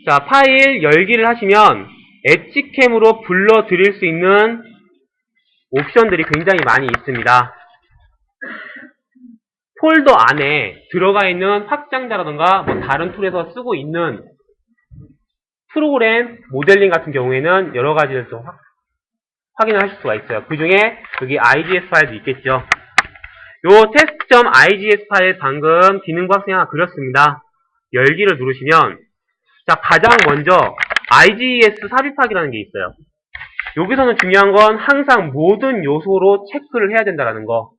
자, 파일 열기를 하시면 엣지캠으로 불러드릴 수 있는 옵션들이 굉장히 많이 있습니다. 폴더 안에 들어가 있는 확장자라던가 뭐 다른 툴에서 쓰고 있는 프로그램 모델링 같은 경우에는 여러 가지를 좀 확인을 하실 수가 있어요. 그 중에 여기 IGS 파일도 있겠죠. 요 test.igs 파일 방금 기능부 학생이 하나 그렸습니다. 열기를 누르시면 자, 가장 먼저 IGS 삽입하기라는 게 있어요. 여기서는 중요한 건 항상 모든 요소로 체크를 해야 된다는 거.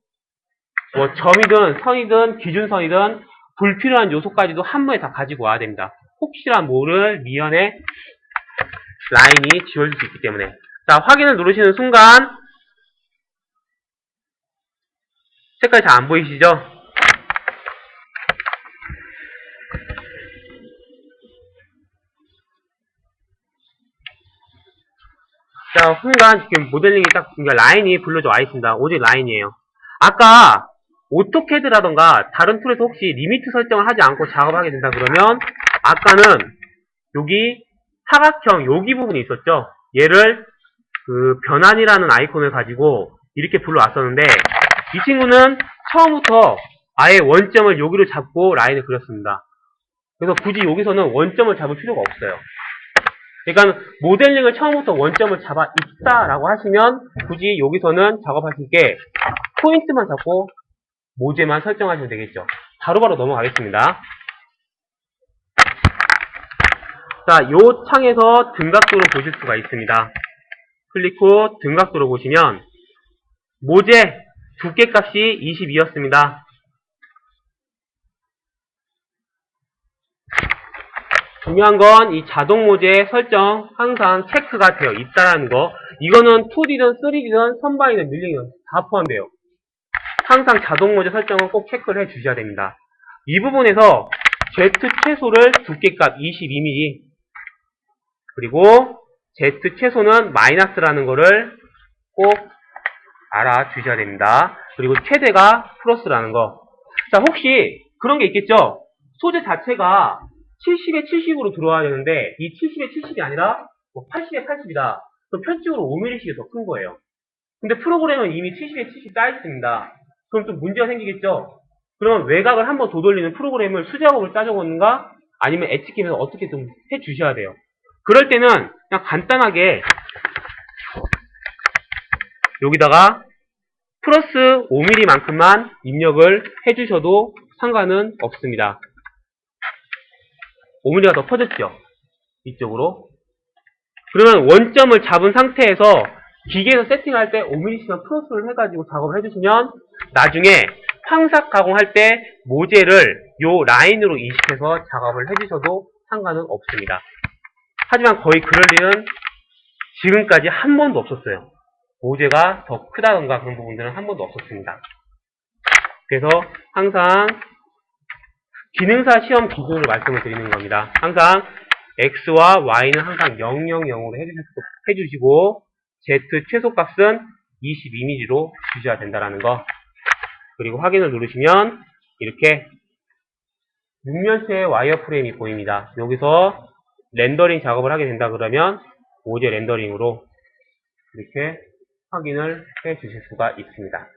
뭐 점이든 선이든 기준선이든 불필요한 요소까지도 한 번에 다 가지고 와야 됩니다. 혹시나 모를 미연에 라인이 지워질 수 있기 때문에. 자, 확인을 누르시는 순간 색깔이 잘 안 보이시죠? 자, 순간 지금 모델링이 딱 라인이 불러져 와 있습니다. 오직 라인이에요. 아까 오토캐드라던가 다른 툴에서 혹시 리미트 설정을 하지 않고 작업을 하게 된다 그러면 아까는 여기 사각형 여기 부분이 있었죠. 얘를 그 변환이라는 아이콘을 가지고 이렇게 불러왔었는데 이 친구는 처음부터 아예 원점을 여기로 잡고 라인을 그렸습니다. 그래서 굳이 여기서는 원점을 잡을 필요가 없어요. 그러니까 모델링을 처음부터 원점을 잡아 있다라고 하시면 굳이 여기서는 작업하실 게 포인트만 잡고 모재만 설정하시면 되겠죠. 바로바로 넘어가겠습니다. 자, 요 창에서 등각도를 보실 수가 있습니다. 클릭 후 등각도를 보시면 모재 두께값이 22였습니다. 중요한 건 이 자동 모재 설정 항상 체크가 되어 있다는 거. 이거는 2D든 3D든 선반이든 밀링이든 다 포함돼요. 항상 자동 모재 설정은 꼭 체크를 해 주셔야 됩니다. 이 부분에서 Z 최소를 두께값 22mm 그리고 Z 최소는 마이너스라는 거를 꼭 알아주셔야 됩니다. 그리고 최대가 플러스라는 거. 자, 혹시 그런 게 있겠죠? 소재 자체가 70에 70으로 들어와야 되는데 이 70에 70이 아니라 뭐 80에 80이다. 그럼 편집으로 5mm씩이 더 큰 거예요. 근데 프로그램은 이미 70에 70 쌓여있습니다. 그럼 좀 문제가 생기겠죠? 그러면 외곽을 한번 더 돌리는 프로그램을 수작업을 짜져오는가? 아니면 엣지캠에서 어떻게 좀 해주셔야 돼요. 그럴 때는 그냥 간단하게 여기다가 플러스 5mm만큼만 입력을 해주셔도 상관은 없습니다. 5mm가 더 퍼졌죠? 이쪽으로. 그러면 원점을 잡은 상태에서 기계에서 세팅할 때 5mm씩만 플러스를 해가지고 작업을 해주시면 나중에 황삭 가공할 때 모재를 요 라인으로 인식해서 작업을 해주셔도 상관은 없습니다. 하지만 거의 그럴 일은 지금까지 한 번도 없었어요. 모재가 더 크다던가 그런 부분들은 한 번도 없었습니다. 그래서 항상 기능사 시험 기준으로 말씀을 드리는 겁니다. 항상 X와 Y는 항상 000으로 해주시고 Z 최소값은 22mm로 주셔야 된다는 거. 그리고 확인을 누르시면 이렇게 6면체의 와이어프레임이 보입니다. 여기서 렌더링 작업을 하게 된다 그러면 모재 렌더링으로 이렇게 확인을 해 주실 수가 있습니다.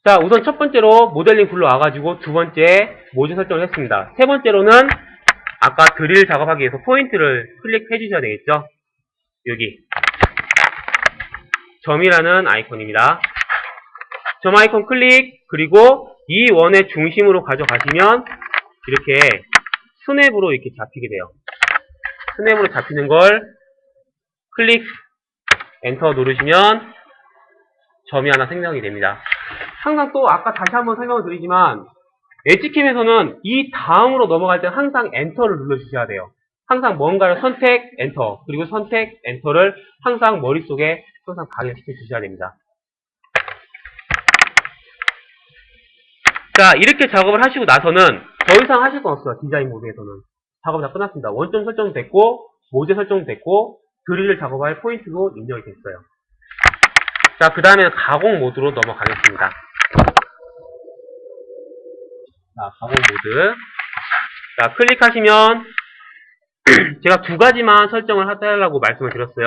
자, 우선 첫 번째로 모델링 불러와가지고 두 번째 모재 설정을 했습니다. 세 번째로는 아까 드릴 작업하기 위해서 포인트를 클릭해 주셔야 되겠죠. 여기 점이라는 아이콘입니다. 점 아이콘 클릭, 그리고 이 원의 중심으로 가져가시면 이렇게 스냅으로 이렇게 잡히게 돼요. 스냅으로 잡히는 걸 클릭 엔터 누르시면 점이 하나 생성이 됩니다. 항상 또 아까 다시 한번 설명을 드리지만 엣지캠에서는 이 다음으로 넘어갈 때 항상 엔터를 눌러주셔야 돼요. 항상 뭔가를 선택 엔터 그리고 선택 엔터를 항상 머릿속에 항상 각인시켜 주셔야 됩니다. 자, 이렇게 작업을 하시고 나서는 더 이상 하실 건 없어요. 디자인 모드에서는 작업 다 끝났습니다. 원점 설정도 됐고 모재 설정도 됐고 드릴 작업할 포인트도 입력이 됐어요. 자, 그 다음에는 가공 모드로 넘어가겠습니다. 자, 가공 모드. 자, 클릭하시면 제가 두 가지만 설정을 해달라고 말씀을 드렸어요.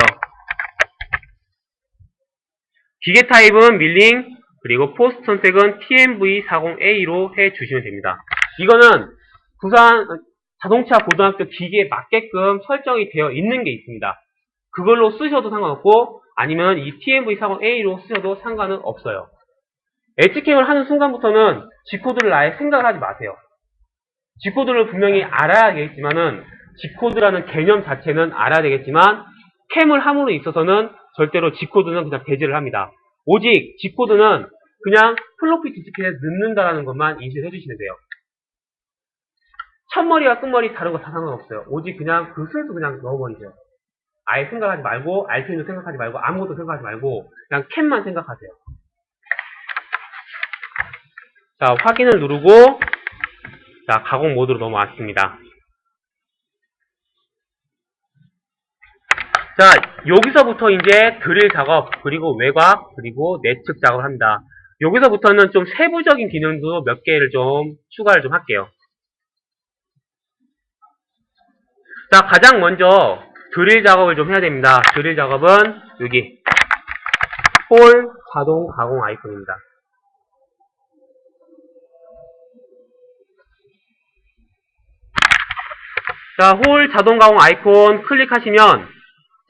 기계 타입은 밀링, 그리고 포스트 선택은 TMV40A로 해주시면 됩니다. 이거는 부산 자동차 고등학교 기계에 맞게끔 설정이 되어 있는 게 있습니다. 그걸로 쓰셔도 상관없고 아니면 이 TMV40A로 쓰셔도 상관은 없어요. 엣지캠을 하는 순간부터는 G코드를 아예 생각을 하지 마세요. G코드를 분명히 알아야 되겠지만은 G코드라는 개념 자체는 알아야 되겠지만 캠을 함으로 있어서는 절대로 G코드는 그냥 배제를 합니다. 오직 G코드는 그냥 플로피 디스켓에 넣는다라는 것만 인식해 주시면 돼요. 첫머리와 끝머리 다른 거 다 상관없어요. 오직 그냥 그 순서 그냥 넣어버리죠. 아예 생각하지 말고 RPM도 생각하지 말고 아무것도 생각하지 말고 그냥 캠만 생각하세요. 자, 확인을 누르고 자, 가공 모드로 넘어왔습니다. 자, 여기서부터 이제 드릴 작업, 그리고 외곽, 그리고 내측 작업을 합니다. 여기서부터는 좀 세부적인 기능도 몇 개를 좀 추가를 좀 할게요. 자, 가장 먼저 드릴 작업을 좀 해야 됩니다. 드릴 작업은 여기 홀 자동 가공 아이콘입니다. 자, 홀 자동 가공 아이콘 클릭하시면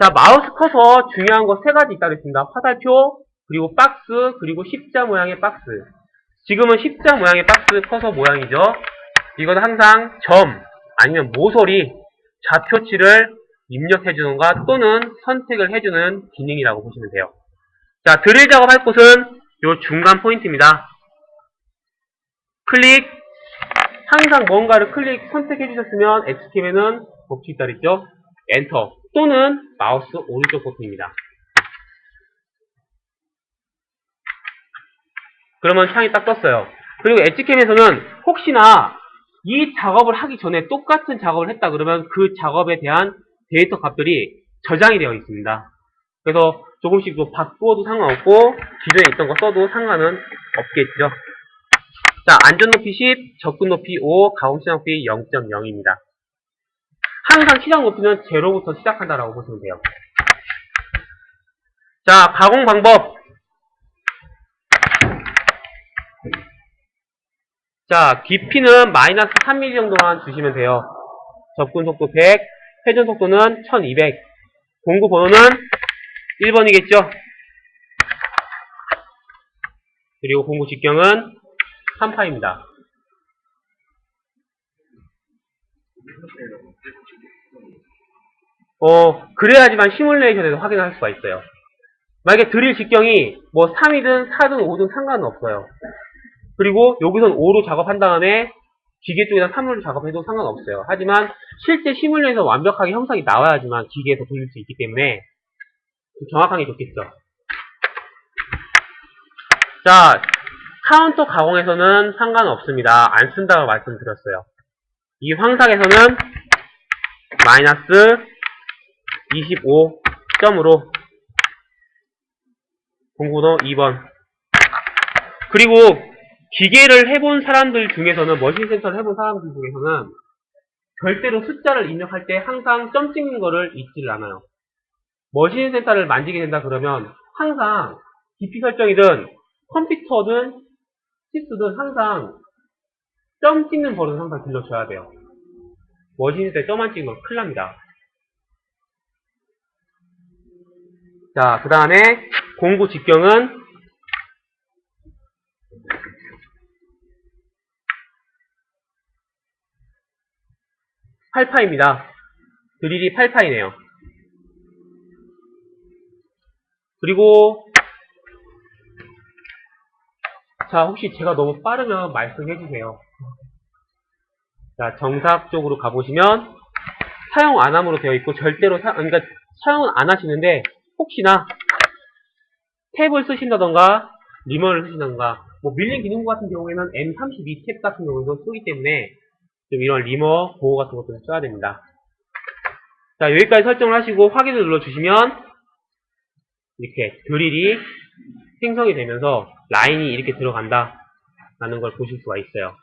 자, 마우스 커서 중요한 거 세 가지 있다 그랬습니다. 화살표, 그리고 박스, 그리고 십자 모양의 박스. 지금은 십자 모양의 박스 커서 모양이죠. 이건 항상 점, 아니면 모서리, 좌표치를 입력해주는가 또는 선택을 해주는 기능이라고 보시면 돼요. 자, 드릴 작업할 곳은 요 중간 포인트입니다. 클릭, 항상 뭔가를 클릭 선택해 주셨으면 엣지캠에는 법칙이 있다 그랬죠. 엔터 또는 마우스 오른쪽 버튼입니다. 그러면 창이 딱 떴어요. 그리고 엣지캠에서는 혹시나 이 작업을 하기 전에 똑같은 작업을 했다 그러면 그 작업에 대한 데이터 값들이 저장이 되어 있습니다. 그래서 조금씩 또 바꾸어도 상관없고 기존에 있던 거 써도 상관은 없겠죠. 자, 안전 높이 10, 접근 높이 5, 가공 시작 높이 0.0입니다. 항상 시작 높이는 0부터 시작한다라고 보시면 돼요. 자, 가공 방법. 자, 깊이는 마이너스 3mm 정도만 주시면 돼요. 접근 속도 100, 회전 속도는 1200, 공구 번호는 1번이겠죠? 그리고 공구 직경은 3파입니다. 그래야지만 시뮬레이션에서 확인을 할 수가 있어요. 만약에 드릴 직경이 뭐 3이든 4든 5든 상관은 없어요. 그리고 여기선 5로 작업한 다음에 기계 쪽에다 3로 작업해도 상관없어요. 하지만 실제 시뮬레이션 완벽하게 형상이 나와야지만 기계에서 돌릴 수 있기 때문에 정확한 게 좋겠죠. 자, 카운터 가공에서는 상관없습니다. 안 쓴다고 말씀드렸어요. 이 황삭에서는 마이너스 25점으로 공구번호 2번. 그리고 기계를 해본 사람들 중에서는, 머신센터를 해본 사람들 중에서는 절대로 숫자를 입력할 때 항상 점 찍는 거를 잊지를 않아요. 머신센터를 만지게 된다 그러면 항상 깊이 설정이든 컴퓨터든 시스든 항상 점 찍는 버릇을 항상 길러줘야 돼요. 머신센터에 점 안 찍으면 큰일 납니다. 자, 그 다음에 공구 직경은 8파입니다. 드릴이 8파이네요. 그리고 자, 혹시 제가 너무 빠르면 말씀해 주세요. 자, 정삭 쪽으로 가보시면 사용 안함으로 되어 있고 절대로 그러니까 사용은 안 하시는데 혹시나 탭을 쓰신다던가 리머를 쓰신다던가 뭐 밀링 기능 같은 경우에는 M32 탭 같은 경우도 쓰기 때문에 좀 이런 리머 보호 같은 것도 써야 됩니다. 자, 여기까지 설정을 하시고 확인을 눌러주시면 이렇게 드릴이 생성이 되면서 라인이 이렇게 들어간다 라는 걸 보실 수가 있어요.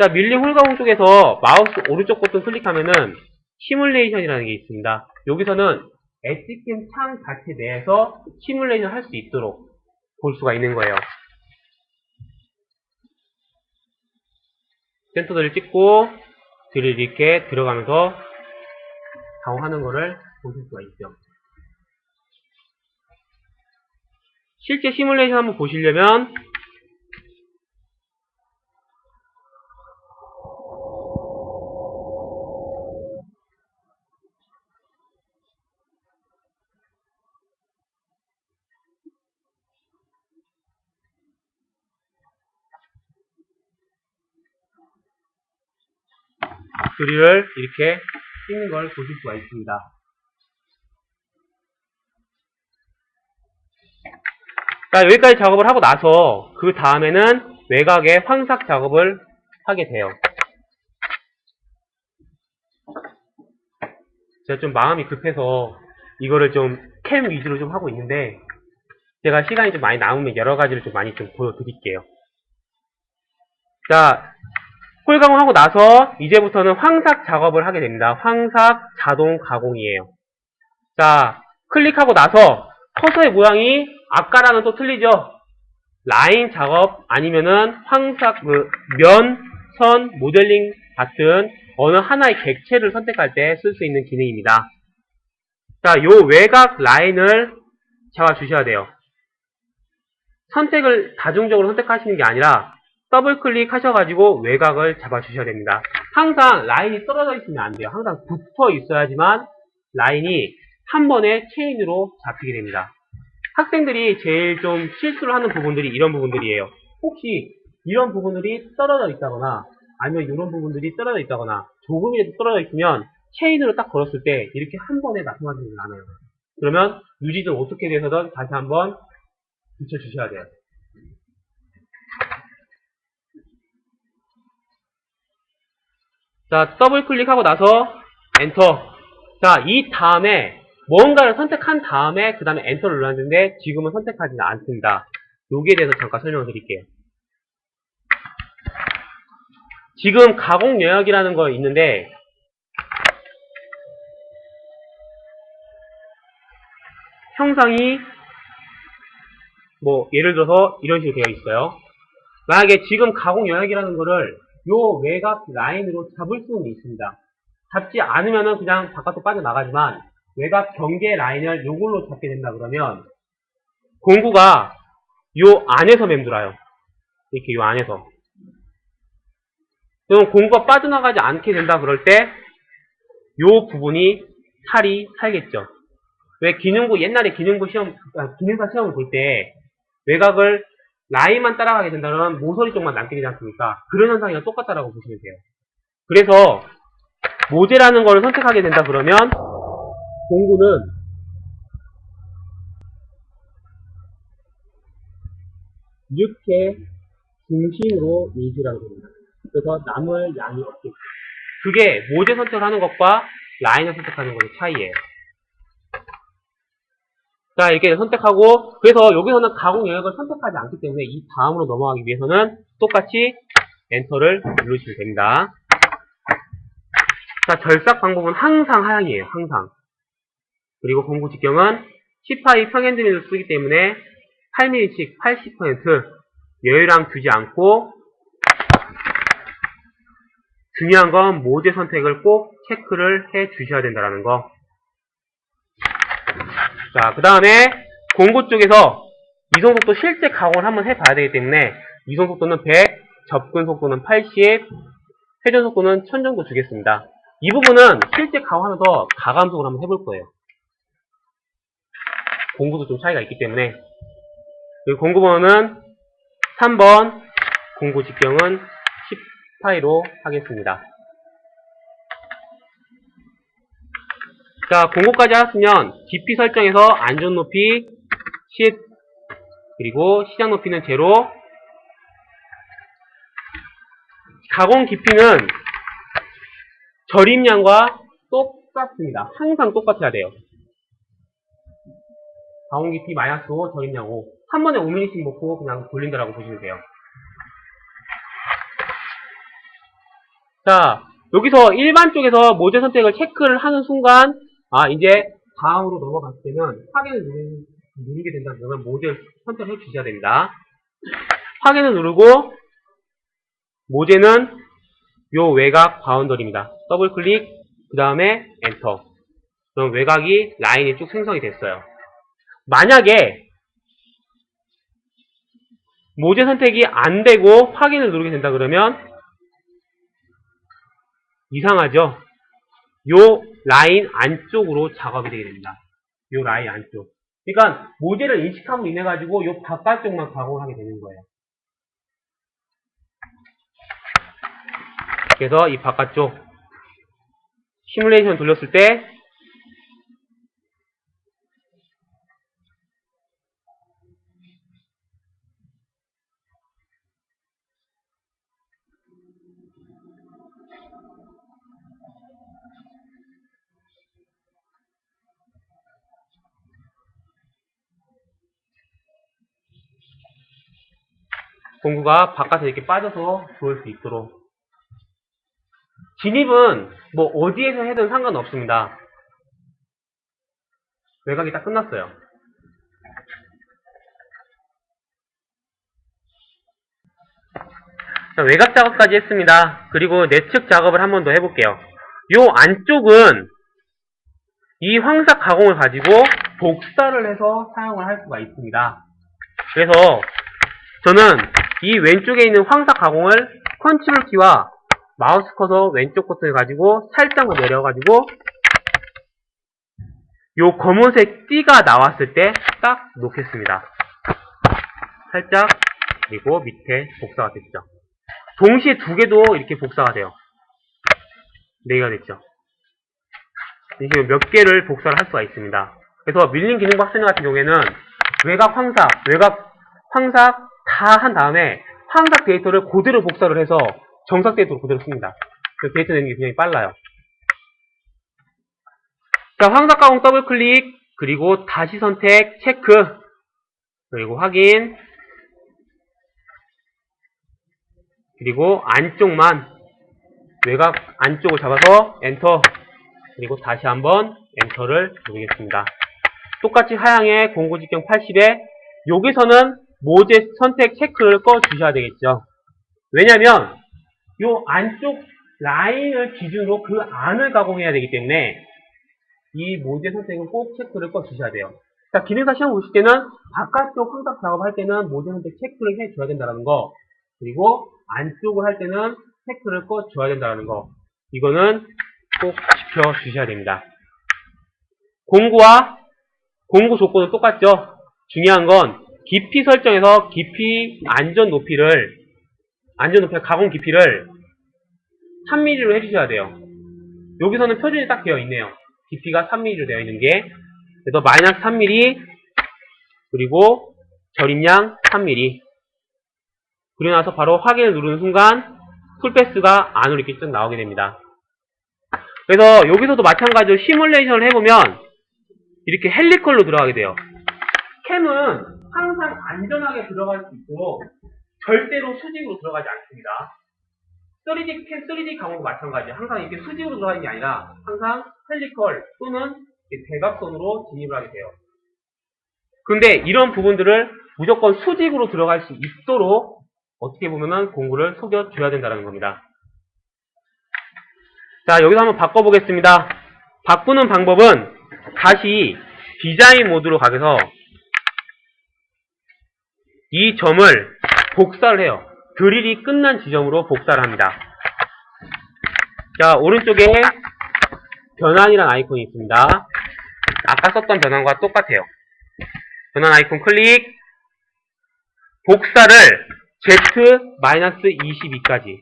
자, 밀링 홀가공 쪽에서 마우스 오른쪽 버튼 클릭하면은 시뮬레이션이라는 게 있습니다. 여기서는 엣지캠 창 자체 내에서 시뮬레이션 할 수 있도록 볼 수가 있는 거예요. 센터들을 찍고 드릴 이렇게 들어가면서 가공하는 거를 보실 수가 있죠. 실제 시뮬레이션 한번 보시려면 드릴을 이렇게 찍는 걸 보실 수가 있습니다. 자, 여기까지 작업을 하고 나서 그 다음에는 외곽의 황삭 작업을 하게 돼요. 제가 좀 마음이 급해서 이거를 좀 캠 위주로 좀 하고 있는데 제가 시간이 좀 많이 남으면 여러 가지를 좀 많이 좀 보여드릴게요. 자, 홀가공하고 나서 이제부터는 황삭 작업을 하게 됩니다. 황삭 자동 가공이에요. 자, 클릭하고 나서 커서의 모양이 아까랑은 또 틀리죠? 라인 작업 아니면은 황삭 면, 선, 모델링 같은 어느 하나의 객체를 선택할 때 쓸 수 있는 기능입니다. 자, 요 외곽 라인을 잡아주셔야 돼요. 선택을 다중적으로 선택하시는 게 아니라 더블 클릭하셔가지고 외곽을 잡아주셔야 됩니다. 항상 라인이 떨어져 있으면 안 돼요. 항상 붙어 있어야지만 라인이 한 번에 체인으로 잡히게 됩니다. 학생들이 제일 좀 실수를 하는 부분들이 이런 부분들이에요. 혹시 이런 부분들이 떨어져 있다거나 아니면 이런 부분들이 떨어져 있다거나 조금이라도 떨어져 있으면 체인으로 딱 걸었을 때 이렇게 한 번에 나타나지는 않아요. 그러면 유지를 어떻게 돼서든 다시 한번 붙여주셔야 돼요. 자, 더블 클릭하고 나서 엔터. 자, 이 다음에 뭔가를 선택한 다음에 그 다음에 엔터를 눌렀는데 지금은 선택하지는 않습니다. 여기에 대해서 잠깐 설명을 드릴게요. 지금 가공 영역이라는 거 있는데 형상이 뭐 예를 들어서 이런 식으로 되어 있어요. 만약에 지금 가공 영역이라는 거를 요 외곽 라인으로 잡을 수는 있습니다. 잡지 않으면은 그냥 바깥으로 빠져나가지만 외곽 경계 라인을 요걸로 잡게 된다 그러면 공구가 요 안에서 맴돌아요. 이렇게 요 안에서. 그럼 공구가 빠져나가지 않게 된다 그럴 때 요 부분이 살이 살겠죠. 왜 옛날에 기능사 시험을 볼 때 외곽을 라인만 따라가게 된다면 모서리 쪽만 남게 되지 않습니까? 그런 현상이랑 똑같다라고 보시면 돼요. 그래서 모재라는 걸 선택하게 된다 그러면 공구는 이렇게 중심으로 인식하게 됩니다. 그래서 남을 양이 없겠죠. 그게 모재 선택을 하는 것과 라인을 선택하는 것의 차이예요. 자, 이렇게 선택하고, 그래서 여기서는 가공 영역을 선택하지 않기 때문에 이 다음으로 넘어가기 위해서는 똑같이 엔터를 누르시면 됩니다. 자, 절삭 방법은 항상 하향이에요. 항상. 그리고 공구 직경은 10파이 평행드밀을 쓰기 때문에 8mm씩 80% 여유랑 두지 않고 중요한 건 모재 선택을 꼭 체크를 해 주셔야 된다는 거. 자, 그 다음에 공구 쪽에서 이송 속도 실제 가공을 한번 해봐야 되기 때문에 이송 속도는 100, 접근 속도는 80, 회전 속도는 1000 정도 주겠습니다. 이 부분은 실제 가공하면서 가감속으로 한번 해볼 거예요. 공구도 좀 차이가 있기 때문에. 그리고 공구 번호는 3번, 공구 직경은 10파이로 하겠습니다. 자, 공구까지 하셨으면 깊이 설정에서 안전 높이 10, 그리고 시작 높이는 0. 가공 깊이는 절임량과 똑같습니다. 항상 똑같아야 돼요. 가공 깊이 마이너스 5, 절임량 5. 한 번에 5mm씩 먹고 그냥 돌린다라고 보시면 돼요. 자, 여기서 일반 쪽에서 모듈 선택을 체크를 하는 순간, 이제 다음으로 넘어갔을 때는 확인을 누르게 된다 그러면 모듈 선택을 해 주셔야 됩니다. 확인을 누르고, 모듈는 요 외곽 바운더리입니다. 더블 클릭, 그 다음에 엔터. 그럼 외곽이 라인이 쭉 생성이 됐어요. 만약에 모듈 선택이 안 되고 확인을 누르게 된다 그러면 이상하죠? 요 라인 안쪽으로 작업이 되게 됩니다. 요 라인 안쪽. 그러니까 모듈을 인식함으로 인해 가지고 요 바깥쪽만 가공을 하게 되는 거예요. 그래서 이 바깥쪽 시뮬레이션 돌렸을 때 공구가 바깥에 이렇게 빠져서 들어올 수 있도록. 진입은 뭐 어디에서 해도 상관없습니다. 외곽이 딱 끝났어요. 자, 외곽 작업까지 했습니다. 그리고 내측 작업을 한 번 더 해볼게요. 요 안쪽은 이 황삭 가공을 가지고 복사를 해서 사용을 할 수가 있습니다. 그래서 저는 이 왼쪽에 있는 황삭 가공을 컨트롤 키와 마우스 커서 왼쪽 버튼을 가지고 살짝 내려가지고 요 검은색 띠가 나왔을 때 딱 놓겠습니다. 살짝, 그리고 밑에 복사가 됐죠. 동시에 두 개도 이렇게 복사가 돼요. 4개가 됐죠. 이렇게 몇 개를 복사를 할 수가 있습니다. 그래서 밀린 기능 박스형 같은 경우에는 외곽 황삭 다 한 다음에 황삭 데이터를 그대로 복사를 해서 정삭 데이터로 그대로 씁니다. 그 데이터 내는 게 굉장히 빨라요. 자, 황삭 가공 더블 클릭, 그리고 다시 선택, 체크, 그리고 확인, 그리고 안쪽만, 외곽 안쪽을 잡아서 엔터, 그리고 다시 한번 엔터를 누르겠습니다. 똑같이 하향에 공구 직경 80에 여기서는 모듈 선택 체크를 꺼 주셔야 되겠죠. 왜냐면 요 안쪽 라인을 기준으로 그 안을 가공해야 되기 때문에 이 모듈 선택은 꼭 체크를 꺼 주셔야 돼요. 자, 기능사 시험 보실 때는 바깥쪽 황삭 작업할 때는 모듈 선택 체크를 해 줘야 된다는 거, 그리고 안쪽을 할 때는 체크를 꺼 줘야 된다는 거, 이거는 꼭 지켜 주셔야 됩니다. 공구 조건은 똑같죠. 중요한 건 깊이 설정에서 깊이 안전 높이를 가공 깊이를 3mm로 해주셔야 돼요. 여기서는 표준이 딱 되어 있네요. 깊이가 3mm로 되어 있는 게. 그래서 마이너스 3mm, 그리고 절임량 3mm. 그리고 나서 바로 확인을 누르는 순간 풀패스가 안으로 이렇게 쭉 나오게 됩니다. 그래서 여기서도 마찬가지로 시뮬레이션을 해보면 이렇게 헬리컬로 들어가게 돼요. 캠은 항상 안전하게 들어갈 수 있도록 절대로 수직으로 들어가지 않습니다. 3D 가공도 마찬가지예요. 항상 이렇게 수직으로 들어가는 게 아니라 항상 헬리컬 또는 대각선으로 진입을 하게 돼요. 근데 이런 부분들을 무조건 수직으로 들어갈 수 있도록 어떻게 보면은 공구를 속여줘야 된다는 겁니다. 자, 여기서 한번 바꿔보겠습니다. 바꾸는 방법은 다시 디자인 모드로 가서 이 점을 복사를 해요. 드릴이 끝난 지점으로 복사를 합니다. 자, 오른쪽에 변환이라는 아이콘이 있습니다. 아까 썼던 변환과 똑같아요. 변환 아이콘 클릭, 복사를 Z-22까지.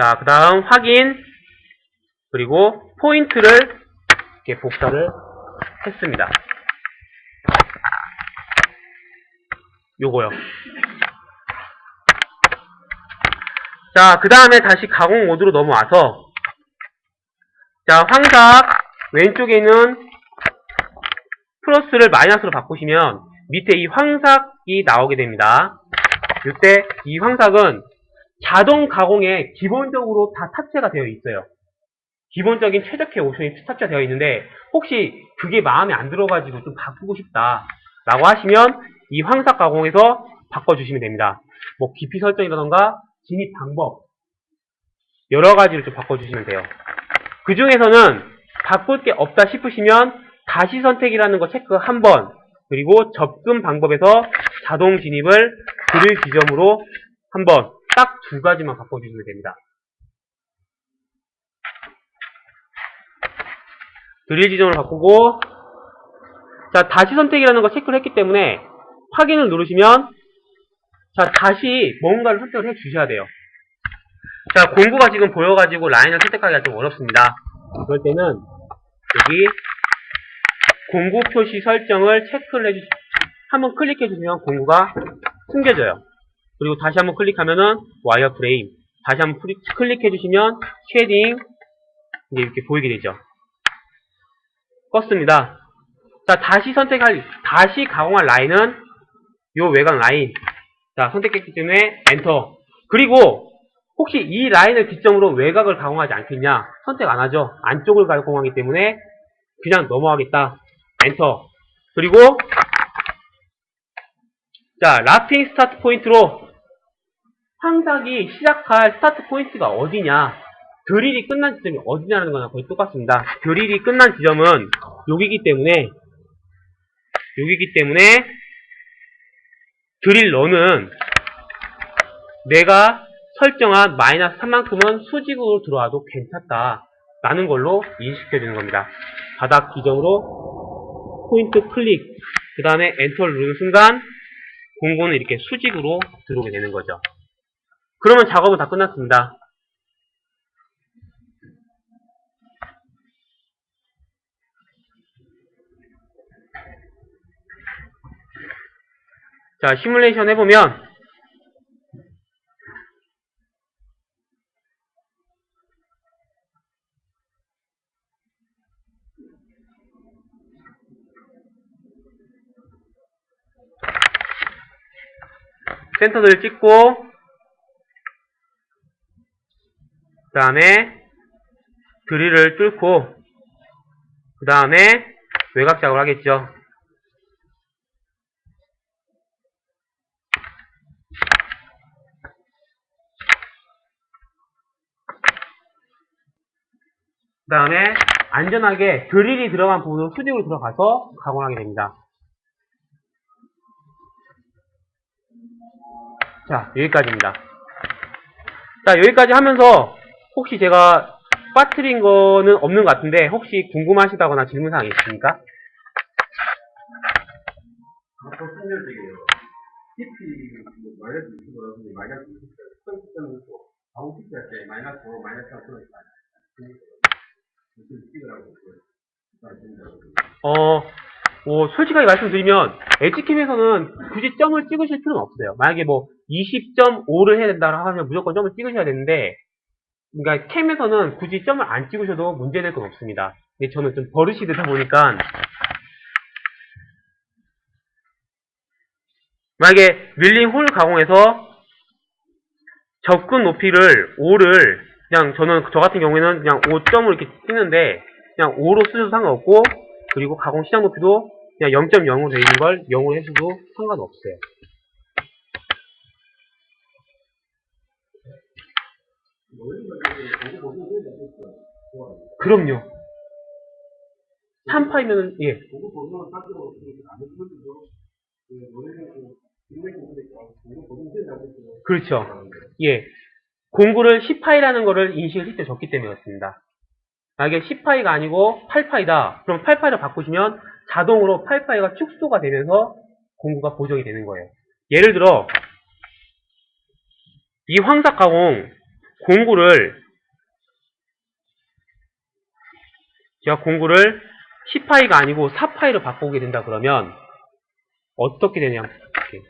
자, 그 다음 확인, 그리고 포인트를 이렇게 복사를 했습니다. 요거요. 자, 그 다음에 다시 가공 모드로 넘어와서, 자, 황삭 왼쪽에 있는 플러스를 마이너스로 바꾸시면 밑에 이 황삭이 나오게 됩니다. 이때 이 황삭은 자동 가공에 기본적으로 다 탑재가 되어 있어요. 기본적인 최적화 옵션이 탑재되어 있는데 혹시 그게 마음에 안 들어가지고 좀 바꾸고 싶다 라고 하시면 이 황삭 가공에서 바꿔주시면 됩니다. 뭐 깊이 설정이라던가 진입 방법 여러 가지를 좀 바꿔주시면 돼요. 그 중에서는 바꿀 게 없다 싶으시면 다시 선택이라는 거 체크 한번, 그리고 접근 방법에서 자동 진입을 드릴 지점으로 한번, 딱 두 가지만 바꿔주시면 됩니다. 드릴 지점을 바꾸고, 자, 다시 선택이라는 거 체크를 했기 때문에 확인을 누르시면, 자, 다시 뭔가를 선택을 해 주셔야 돼요. 자, 공구가 지금 보여가지고 라인을 선택하기가 좀 어렵습니다. 그럴 때는 여기 공구 표시 설정을 체크를 해주시면, 한번 클릭해주시면 공구가 숨겨져요. 그리고 다시 한번 클릭하면은 와이어 프레임, 다시 한번 클릭해주시면 쉐딩, 이제 이렇게 보이게 되죠. 껐습니다. 자, 다시 가공할 라인은 요 외곽 라인. 자, 선택했기 때문에 엔터. 그리고 혹시 이 라인을 기점으로 외곽을 가공하지 않겠냐? 선택 안 하죠. 안쪽을 가공하기 때문에 그냥 넘어가겠다. 엔터. 그리고 자, 라핑 스타트 포인트로 황삭이 시작할 스타트 포인트가 어디냐, 드릴이 끝난 지점이 어디냐는 거나 거의 똑같습니다. 드릴이 끝난 지점은 여기기 때문에 드릴 런은 내가 설정한 마이너스 3만큼은 수직으로 들어와도 괜찮다 라는 걸로 인식해 주는 겁니다. 바닥 지점으로 포인트 클릭, 그 다음에 엔터를 누르는 순간 공구는 이렇게 수직으로 들어오게 되는 거죠. 그러면 작업은 다 끝났습니다. 자, 시뮬레이션 해보면 센터들을 찍고 그 다음에 드릴을 뚫고 그 다음에 외곽 작업을 하겠죠. 그 다음에 안전하게 드릴이 들어간 부분으로 수직으로 들어가서 가공을 하게 됩니다. 자, 여기까지입니다. 자, 여기까지 하면서 혹시 제가 빠뜨린 거는 없는 것 같은데 혹시 궁금하시다거나 질문사항 있으십니까? 솔직하게 말씀드리면 엣지캠에서는 굳이 점을 찍으실 필요는 없어요. 만약에 뭐 20.5를 해야 된다 하면 무조건 점을 찍으셔야 되는데, 그러니까 캠에서는 굳이 점을 안 찍으셔도 문제될 건 없습니다. 근데 저는 좀 버릇이 되다 보니까, 만약에 밀링 홀 가공해서 접근 높이를 5를 그냥 저 같은 경우에는 그냥 5점으로 이렇게 찍는데 그냥 5로 쓰셔도 상관없고, 그리고 가공 시작 높이도 그냥 0.0으로 되어 있는 걸 0으로 해줘도 상관없어요. 그럼요. 3파이면은, 예. 그렇죠. 예. 공구를 10파이라는 거를 인식을 실제 줬기 때문에 그렇습니다. 만약에 10파이가 아니고 8파이다. 그럼 8파이로 바꾸시면 자동으로 8파이가 축소가 되면서 공구가 보정이 되는 거예요. 예를 들어, 이 황삭 가공 제가 공구를 10파이가 아니고 4파이로 바꾸게 된다 그러면 어떻게 되냐, 이렇게.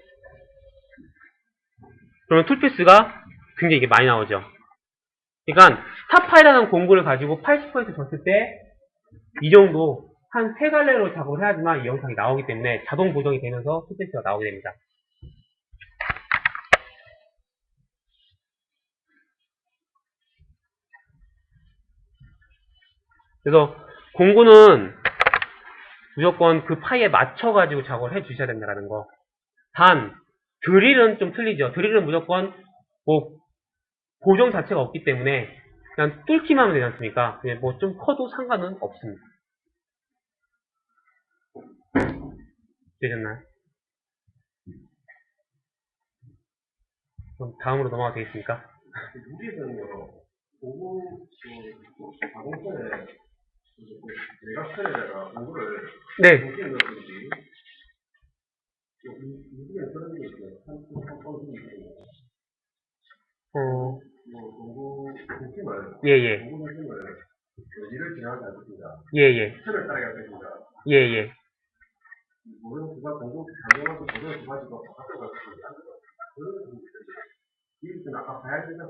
그러면 툴피스가 굉장히 이게 많이 나오죠. 그러니까 4파이라는 공구를 가지고 80% 줬을 때 이 정도 한 3갈래로 작업을 해야지만 이 영상이 나오기 때문에 자동 보정이 되면서 툴피스가 나오게 됩니다. 그래서 공구는 무조건 그 파이에 맞춰가지고 작업을 해 주셔야 된다는 거. 단, 드릴은 좀 틀리죠. 드릴은 무조건 뭐 고정 자체가 없기 때문에 그냥 뚫기만 하면 되지 않습니까? 뭐 좀 커도 상관은 없습니다. 되셨나요? 그럼 다음으로 넘어가도 되겠습니까? 우리에서는요, 공부, 가공선에, 내각선에다가 공부를 네. 동시에 넣었는지, 요즘에 그런 게 있어요. 한번 있어요. 공부 중심을, 예. 공부 중심을, 여지를 지나가지 않습니다. 예. 틀을 따라가겠습니다. 예. 모든 누가 공부, 장려하고 모든 두 가지가 바깥으로 가서 그런 게 있어요. 이것은 아까 봐야 된다,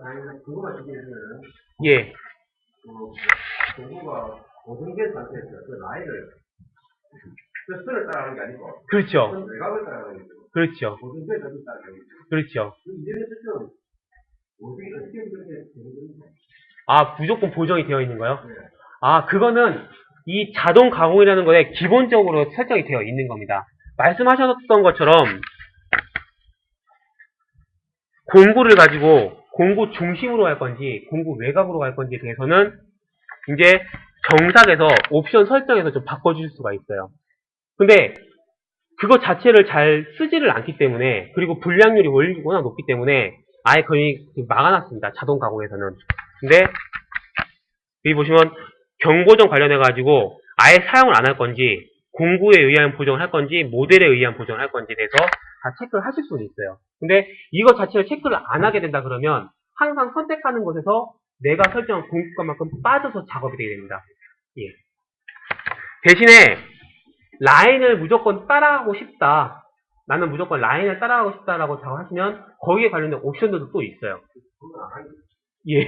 그거만 준비해주면은, 예. 공부가 고정된 상태에서 그 라인을, 그 선을 따라가는 게 아니고, 그렇죠. 선 외곽을 따라가는 거죠. 그렇죠. 고정된 선을 따라가는 거죠. 그렇죠. 이제는 지금, 어떻게 그렇게 되는 겁니까? 아, 무조건 보정이 되어 있는 거요? 네. 아, 그거는 이 자동 가공이라는 거에 기본적으로 설정이 되어 있는 겁니다. 말씀하셨던 것처럼 공구를 가지고 공구 중심으로 갈 건지 공구 외곽으로 갈 건지에 대해서는 이제 정삭에서 옵션 설정에서 좀 바꿔주실 수가 있어요. 근데 그거 자체를 잘 쓰지를 않기 때문에, 그리고 불량률이 워낙 높기 때문에 아예 거의 막아놨습니다. 자동 가공에서는. 근데 여기 보시면 경보정 관련해가지고 아예 사용을 안 할 건지, 공구에 의한 보정을 할 건지, 모델에 의한 보정을 할 건지에 대해서 다 체크를 하실 수는 있어요. 근데 이거 자체를 체크를 안 하게 된다 그러면 항상 선택하는 곳에서 내가 설정한 공구값만큼 빠져서 작업이 되게 됩니다. 예. 대신에 라인을 무조건 따라가고 싶다. 나는 무조건 라인을 따라가고 싶다라고 작업하시면 거기에 관련된 옵션들도 또 있어요. 예.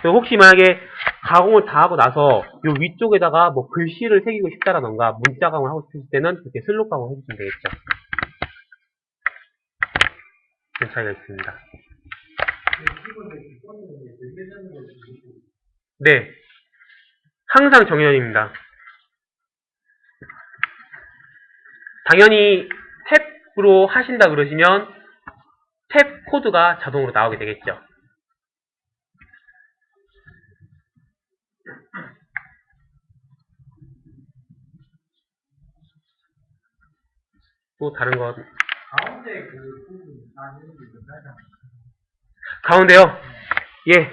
그리고 혹시 만약에 가공을 다 하고 나서 요 위쪽에다가 뭐 글씨를 새기고 싶다라던가 문자 가공을 하고 싶을 때는 그렇게 슬롯 가공을 해주시면 되겠죠. 그런 차이가 있습니다. 네. 항상 정연입니다. 당연히 탭으로 하신다 그러시면 탭 코드가 자동으로 나오게 되겠죠. 또 다른 거. 가운데 그 부분 나뉘는 게 있나요? 가운데요? 예.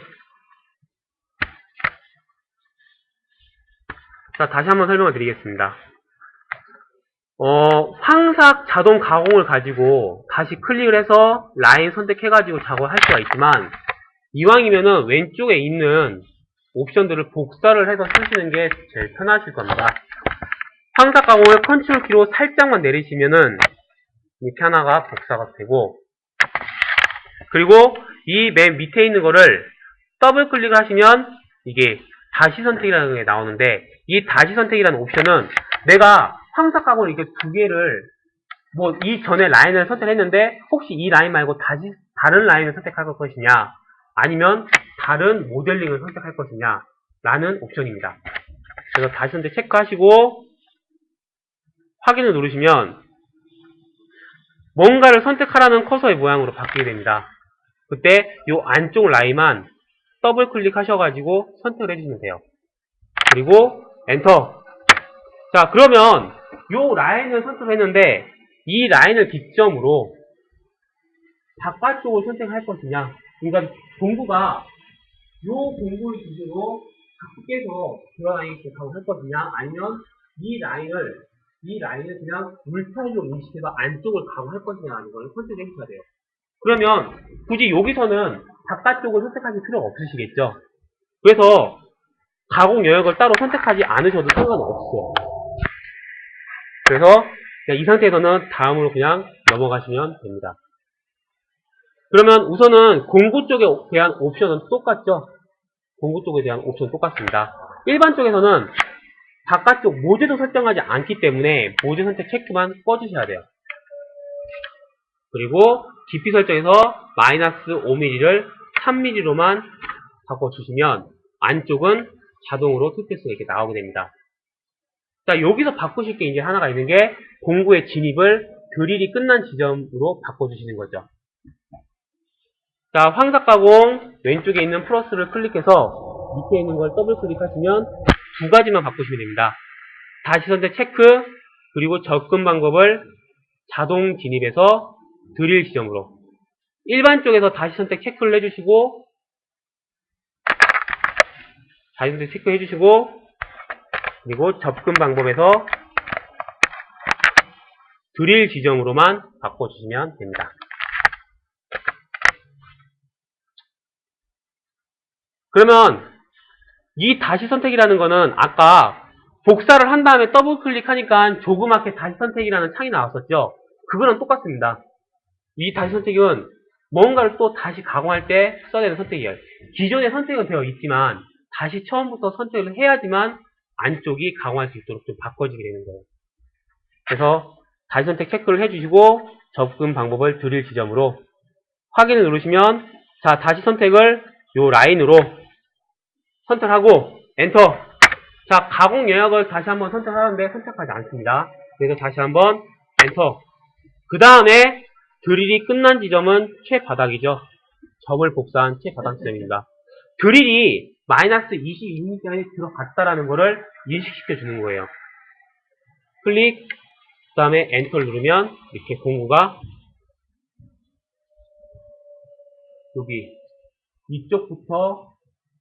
자, 다시 한번 설명을 드리겠습니다. 황삭 자동 가공을 가지고 다시 클릭을 해서 라인 선택해가지고 작업을 할 수가 있지만, 이왕이면은 왼쪽에 있는 옵션들을 복사를 해서 쓰시는 게 제일 편하실 겁니다. 황삭 가공을 컨트롤 키로 살짝만 내리시면은 이렇게 하나가 복사가 되고, 그리고 이 맨 밑에 있는 거를 더블 클릭을 하시면 이게 다시 선택이라는 게 나오는데, 이 다시 선택이라는 옵션은 내가 황삭 가공을 이렇게 두 개를 뭐 이전에 라인을 선택했는데 혹시 이 라인 말고 다시 다른 라인을 선택할 것이냐, 아니면 다른 모델링을 선택할 것이냐 라는 옵션입니다. 그래서 다시 선택 체크하시고 확인을 누르시면 뭔가를 선택하라는 커서의 모양으로 바뀌게 됩니다. 그때 이 안쪽 라인만 더블 클릭하셔가지고 선택을 해주시면 돼요. 그리고 엔터. 자, 그러면 이 라인을 선택을 했는데 이 라인을 기점으로 바깥쪽을 선택할 것이냐, 그러니까 공구가 이 공구를 기준으로 밖에서 돌아다니게 작업할 것이냐, 아니면 이 라인을 그냥 울타리로 인식해서 안쪽을 가공할 것이냐라는 걸 선택해 주셔야 돼요. 그러면 굳이 여기서는 바깥쪽을 선택하실 필요가 없으시겠죠. 그래서 가공 영역을 따로 선택하지 않으셔도 상관없어요. 그래서 이 상태에서는 다음으로 그냥 넘어가시면 됩니다. 그러면 우선은 공구 쪽에 대한 옵션은 똑같죠? 공구 쪽에 대한 옵션은 똑같습니다. 일반 쪽에서는 바깥쪽 모재도 설정하지 않기 때문에 모재 선택 체크만 꺼주셔야 돼요. 그리고 깊이 설정에서 마이너스 5mm를 3mm로만 바꿔주시면 안쪽은 자동으로 투표수가 이렇게 나오게 됩니다. 자, 여기서 바꾸실 게 이제 하나가 있는 게 공구의 진입을 드릴이 끝난 지점으로 바꿔주시는 거죠. 자, 황삭 가공 왼쪽에 있는 플러스를 클릭해서 밑에 있는 걸 더블 클릭하시면 두 가지만 바꾸시면 됩니다. 다시 선택 체크, 그리고 접근 방법을 자동 진입해서 드릴 지점으로. 일반 쪽에서 다시 선택 체크를 해주시고, 다시 선택 체크 해주시고, 그리고 접근 방법에서 드릴 지점으로만 바꿔주시면 됩니다. 그러면 이 다시 선택이라는 거는 아까 복사를 한 다음에 더블 클릭하니까 조그맣게 다시 선택이라는 창이 나왔었죠. 그거랑 똑같습니다. 이 다시 선택은 뭔가를 또 다시 가공할 때 써야 되는 선택이에요. 기존의 선택은 되어 있지만 다시 처음부터 선택을 해야지만 안쪽이 가공할 수 있도록 좀 바꿔지게 되는 거예요. 그래서 다시 선택 체크를 해주시고 접근 방법을 드릴 지점으로 확인을 누르시면 자, 다시 선택을 요 라인으로 선택하고 엔터. 자, 가공 영역을 다시 한번 선택하는데 선택하지 않습니다. 그래서 다시 한번 엔터. 그 다음에 드릴이 끝난 지점은 최바닥이죠. 점을 복사한 최바닥 지점입니다. 드릴이 마이너스 22m까지 들어갔다라는 거를 인식시켜 주는 거예요. 클릭, 그 다음에 엔터를 누르면 이렇게 공구가 여기 이쪽부터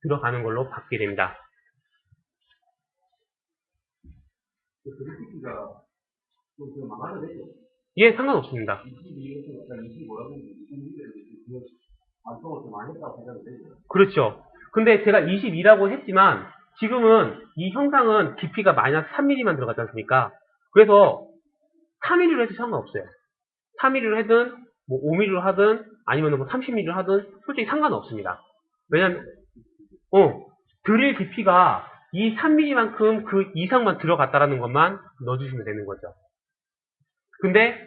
들어가는 걸로 바뀌게 됩니다. 드립기가 좀 망하면 되죠. 예, 상관없습니다. 22라고 22를 완성을 좀 많이 했다고 생각이 되죠. 그렇죠. 근데 제가 22라고 했지만 지금은 이 형상은 깊이가 마이너스 3mm만 들어갔지 않습니까? 그래서 3mm로 해도 상관없어요. 3mm로 하든 뭐 5mm로 하든 아니면 뭐 30mm로 하든 솔직히 상관없습니다. 왜냐면 드릴 깊이가 이 3mm만큼 그 이상만 들어갔다라는 것만 넣어주시면 되는 거죠. 근데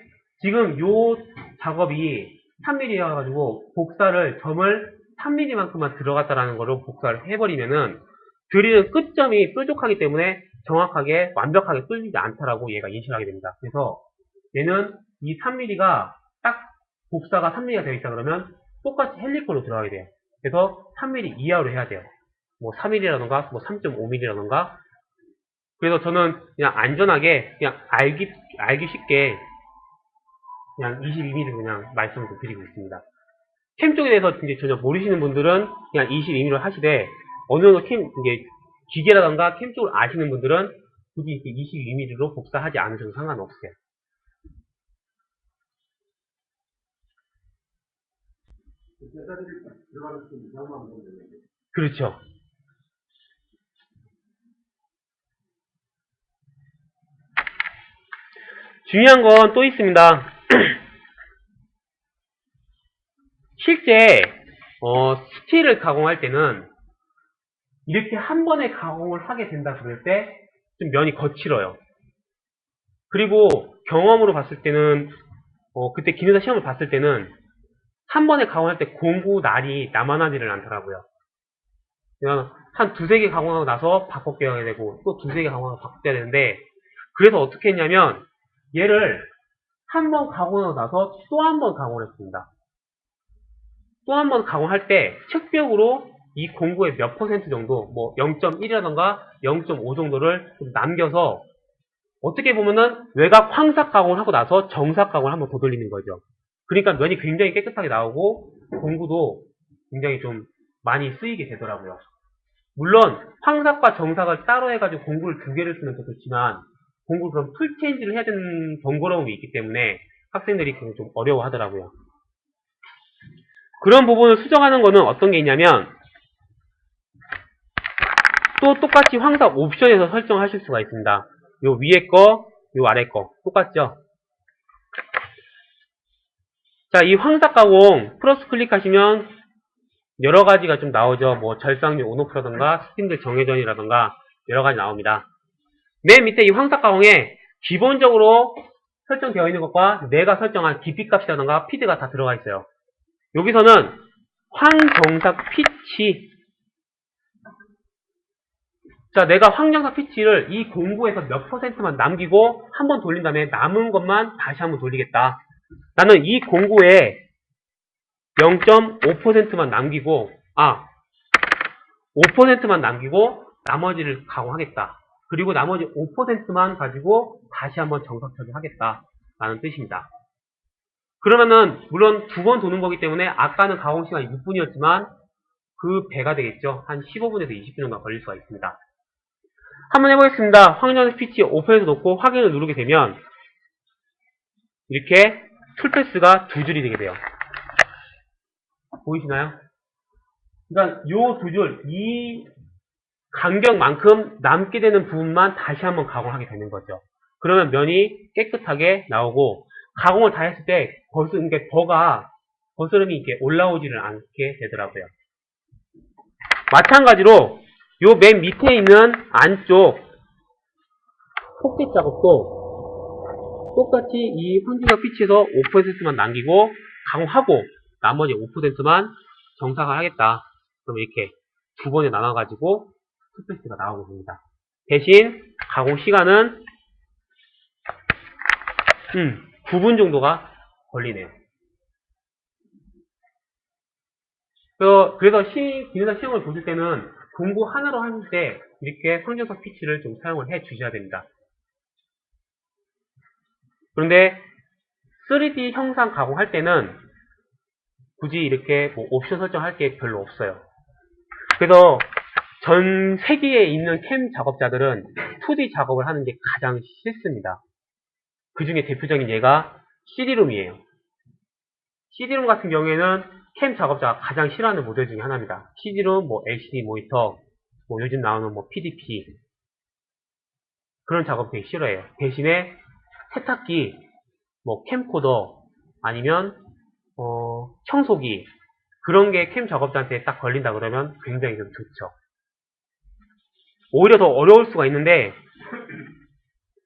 지금 요 작업이 3mm여가지고 복사를 점을 3mm만큼만 들어갔다라는 거로 복사를 해버리면은 드릴은 끝점이 뾰족하기 때문에 정확하게 완벽하게 뚫리지 않다라고 얘가 인식하게 됩니다. 그래서 얘는 이 3mm가 딱 복사가 3mm가 되어 있다 그러면 똑같이 헬리콜로 들어가게 돼요. 그래서 3mm 이하로 해야 돼요. 뭐 3mm라던가 뭐 3.5mm라던가. 그래서 저는 그냥 안전하게 그냥 알기 쉽게 그냥 22mm 그냥 말씀을 드리고 있습니다. 캠 쪽에 대해서 이제 전혀 모르시는 분들은 그냥 22mm로 하시되 어느 정도 이제 기계라던가 캠 쪽을 아시는 분들은 굳이 이렇게 22mm로 복사하지 않으셔도 상관없어요. 그렇죠. 중요한 건 또 있습니다. 실제 스틸을 가공할 때는 이렇게 한 번에 가공을 하게 된다 그럴 때 좀 면이 거칠어요. 그리고 경험으로 봤을 때는 그때 기능사 시험을 봤을 때는 한 번에 가공할 때 공구 날이 남아나지를 않더라고요. 그냥 한 두세 개 가공하고 나서 바꿔야 되고 또 두세 개 가공하고 바꿔야 되는데 그래서 어떻게 했냐면 얘를 한 번 가공하고 나서 또 한 번 가공을 했습니다. 또 한 번 가공할 때 측벽으로 이 공구의 몇 퍼센트 정도 뭐 0.1이라던가 0.5 정도를 좀 남겨서 어떻게 보면은 외곽 황삭 가공을 하고 나서 정삭 가공을 한 번 더 돌리는 거죠. 그러니까 면이 굉장히 깨끗하게 나오고 공구도 굉장히 좀 많이 쓰이게 되더라고요. 물론 황삭과 정삭을 따로 해가지고 공구를 두 개를 쓰면 더 좋지만 공구를 그럼 풀 체인지를 해야 되는 번거로움이 있기 때문에 학생들이 그걸 좀 어려워하더라고요. 그런 부분을 수정하는 거는 어떤 게 있냐면 또 똑같이 황삭 옵션에서 설정하실 수가 있습니다. 요 위에 거, 요 아래 거 똑같죠? 자, 이 황삭 가공 플러스 클릭하시면 여러 가지가 좀 나오죠. 뭐 절삭률 온오프라던가 스팀들 정회전이라던가 여러 가지 나옵니다. 맨 밑에 이 황삭 가공에 기본적으로 설정되어 있는 것과 내가 설정한 깊이 값이라던가 피드가 다 들어가 있어요. 여기서는 황정삭 피치 자, 내가 황정사 피치를 이 공구에서 몇 %만 남기고 한 번 돌린 다음에 남은 것만 다시 한 번 돌리겠다. 나는 이 공구에 0.5%만 남기고, 5%만 남기고 나머지를 가공하겠다. 그리고 나머지 5%만 가지고 다시 한번 정석 처리하겠다. 라는 뜻입니다. 그러면은 물론 두 번 도는 거기 때문에 아까는 가공 시간이 6분이었지만 그 배가 되겠죠. 한 15분에서 20분 정도 걸릴 수가 있습니다. 한번 해보겠습니다. 황정사 피치 5%에서 놓고 확인을 누르게 되면 이렇게 툴패스가 두 줄이 되게 돼요. 보이시나요? 그러니까 요 두 줄, 이 간격만큼 남게 되는 부분만 다시 한번 가공하게 되는 거죠. 그러면 면이 깨끗하게 나오고 가공을 다 했을 때 이게 거스름이 이렇게 올라오지를 않게 되더라고요. 마찬가지로 요 맨 밑에 있는 안쪽 폭대 작업도 똑같이 이 황정사 피치에서 5%만 남기고 가공하고 나머지 5%만 정상을 하겠다. 그럼 이렇게 두 번에 나눠가지고 투페이스가 나오게 됩니다. 대신 가공 시간은 9분 정도가 걸리네요. 그래서 기능사 시험을 보실 때는 공구 하나로 하실 때 이렇게 황정사 피치를 좀 사용을 해 주셔야 됩니다. 그런데 3D 형상 가공할 때는 굳이 이렇게 뭐 옵션 설정할 게 별로 없어요. 그래서 전 세계에 있는 캠 작업자들은 2D 작업을 하는 게 가장 싫습니다. 그 중에 대표적인 예가 CD룸이에요. CD룸 같은 경우에는 캠 작업자가 가장 싫어하는 모델 중에 하나입니다. CD룸, 뭐 LCD 모니터, 뭐 요즘 나오는 뭐 PDP 그런 작업 되게 싫어해요. 대신에 세탁기, 뭐 캠코더 아니면 청소기 그런 게 캠 작업자한테 딱 걸린다 그러면 굉장히 좀 좋죠. 오히려 더 어려울 수가 있는데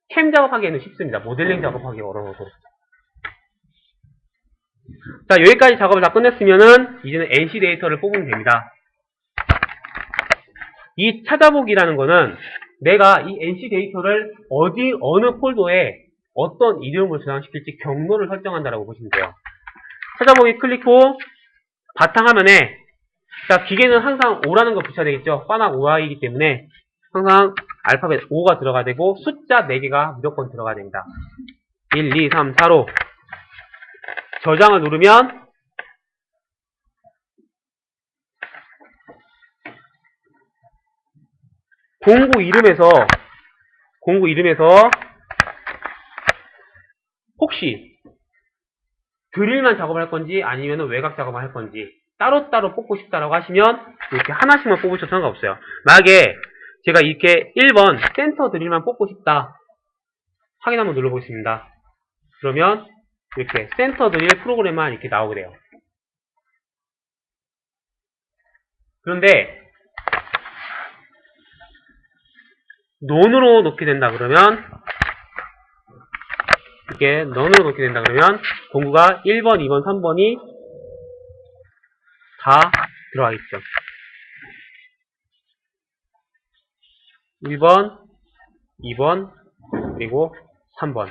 캠 작업하기에는 쉽습니다. 모델링 작업하기 어려워서. 자, 여기까지 작업을 다 끝냈으면은 이제는 NC 데이터를 뽑으면 됩니다. 이 찾아보기라는 거는 내가 이 NC 데이터를 어느 폴더에 어떤 이름을 저장시킬지 경로를 설정한다라고 보시면 돼요. 찾아보기 클릭 후 바탕화면에 자, 기계는 항상 5라는 거 붙여야 되겠죠. 파나 OI이기 때문에 항상 알파벳 5가 들어가야 되고 숫자 4개가 무조건 들어가야 됩니다. 1, 2, 3, 4로 저장을 누르면 공구 이름에서 혹시 드릴만 작업을 할 건지 아니면 외곽 작업을 할 건지 따로따로 뽑고 싶다라고 하시면 이렇게 하나씩만 뽑으셔도 상관없어요. 만약에 제가 이렇게 1번 센터 드릴만 뽑고 싶다 확인 한번 눌러보겠습니다. 그러면 이렇게 센터 드릴 프로그램만 이렇게 나오게 돼요. 그런데 논으로 놓게 된다 그러면 이렇게 넌으로 놓게 된다 그러면 공구가 1번, 2번, 3번이 다 들어가겠죠. 1번, 2번, 그리고 3번.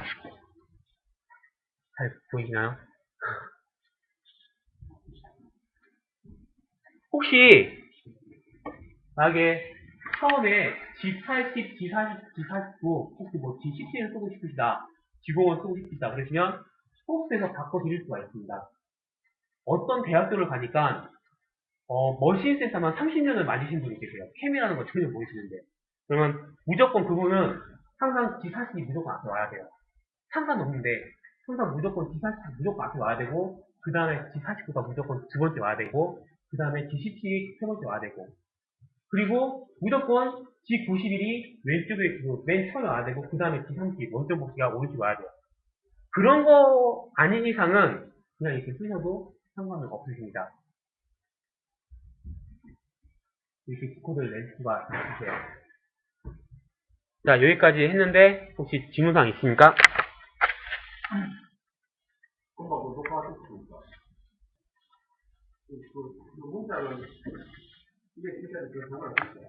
잘 보이시나요? 혹시 만약에 처음에 G80, G40, G49 혹시 뭐 G17을 쓰고 싶으시다, G50을 쓰고 싶으시다 그러시면 소스에서 바꿔드릴 수가 있습니다. 어떤 대학교를 가니까 머신 센터만 30년을 만지신 분이 계세요. 캠이라는 거 전혀 모르시는데. 그러면 무조건 그분은 항상 G40이 무조건 앞에 와야 돼요. 상관없는데 항상 무조건 G40이 무조건 앞에 와야 되고 그 다음에 G49가 무조건 두 번째 와야 되고 그 다음에 G17이 세 번째 와야 되고 그리고 무조건 G91이 왼쪽에 맨 처음에 와야 되고 그 다음에 G30 원점 복귀가 오른쪽에 와야 돼요. 그런 거 아닌 이상은 그냥 이렇게 쓰셔도 상관은 없으십니다. 이렇게 G코드를 낼 수가 있으세요. 자, 여기까지 했는데 혹시 질문사항 있습니까? 금방 녹화하셨습니까? 그 문자는 이게 진짜 그 상관없어요.